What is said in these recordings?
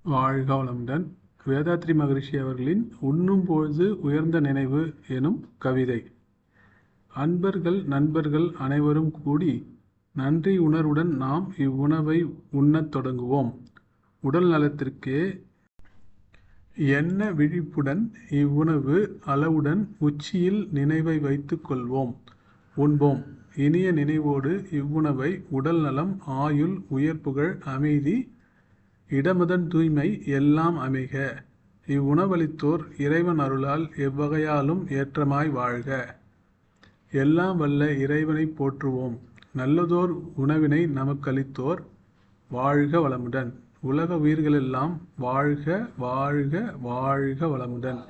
வாழ்க வளமுடன். வேதாத்ரி மகரிஷி அவர்களின் உண்ணும் பொழுது உயர்ந்த நினைவு எனும் கவிதை. அன்பர்கள் நண்பர்கள் அனைவரும் கூடி நன்றி உணர்வுடன் நாம் இவ்வுணவை உண்ணத் தொடங்குவோம். உடல் நலத்திற்கே எண்ண விழிப்புடன் இவ்வுணவு அளவுடன் உச்சியில் நினைவை வைத்துக் கொள்வோம். உண்போம். இனிய நினைவோடு இவ்வுணவை உடல் நலம், ஆயுள், உயர்புகழ், அமைதி, இடமதன் தூய்மை எல்லாம் அமைக. இவ்வுணவளித்தோர் இறைவன் அருளால் எவ்வகையாலும் ஏற்றமாய் வாழ்க. எல்லாம் வல்ல இறைவனைப் போற்றுவோம். நல்லதோர் உணவினை நமக்களித்தோர் வாழ்க வளமுடன். உலக உயிர்களெல்லாம் வாழ்க வாழ்க வாழ்க வளமுடன்.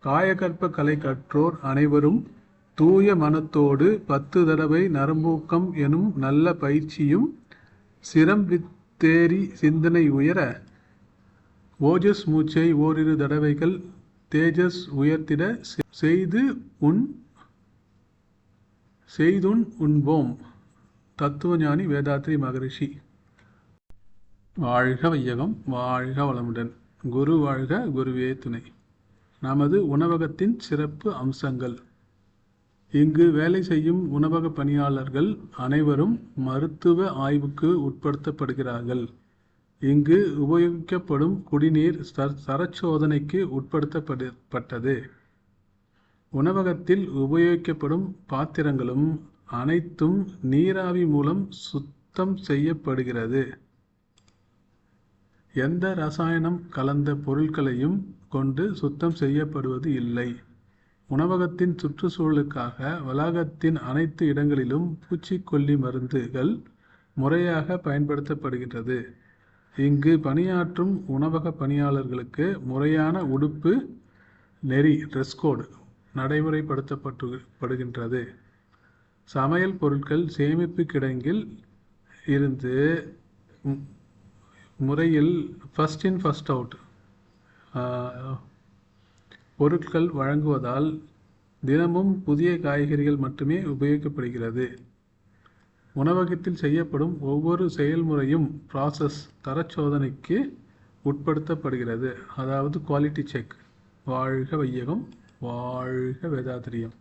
காயகற்ப கலை கற்றோர் அனைவரும் தூய மனத்தோடு 10 தடவை நரம்பூக்கம் எனும் நல்ல பயிற்சியும் சிரம்பித்தேறி சிந்தனை உயர ஓஜஸ் மூச்சை ஓரிரு தடவைகள் தேஜஸ் உயர்த்திட செய்துன் உண்போம். தத்துவஞானி வேதாத்ரி மகரிஷி. வாழ்க வையகம், வாழ்க வளமுடன். குரு வாழ்க, குருவே துணை. நமது உணவகத்தின் சிறப்பு அம்சங்கள். இங்கு வேலை செய்யும் உணவக பணியாளர்கள் அனைவரும் மருத்துவ ஆய்வுக்கு உட்படுத்தப்படுகிறார்கள். இங்கு உபயோகிக்கப்படும் குடிநீர் சரச்சோதனைக்கு உட்படுத்தப்பட்டது. உணவகத்தில் உபயோகிக்கப்படும் பாத்திரங்களும் அனைத்தும் நீராவி மூலம் சுத்தம் செய்யப்படுகிறது. எந்த ரசாயனம் கலந்த பொருட்களையும் கொண்டு சுத்தம் செய்யப்படுவது இல்லை. உணவகத்தின் சுற்றுச்சூழலுக்காக வளாகத்தின் அனைத்து இடங்களிலும் பூச்சிக்கொல்லி மருந்துகள் முறையாக பயன்படுத்தப்படுகின்றது. இங்கு பணியாற்றும் உணவக பணியாளர்களுக்கு முறையான உடுப்பு நெறி ட்ரெஸ் கோடு நடைமுறைப்படுத்தப்படுகின்றது. சமையல் பொருட்கள் சேமிப்பு கிடங்கில் இருந்து முறையில் ஃபர்ஸ்ட் இன் ஃபர்ஸ்ட் அவுட் பொருட்கள் வழங்குவதால் தினமும் புதிய காய்கறிகள் மட்டுமே உபயோகிக்கப்படுகிறது. உணவகத்தில் செய்யப்படும் ஒவ்வொரு செயல்முறையும் ப்ராசஸ் தரச்சோதனைக்கு உட்படுத்தப்படுகிறது. அதாவது குவாலிட்டி செக். வாழ்க வையகம், வாழ்க வேதாத்திரியம்.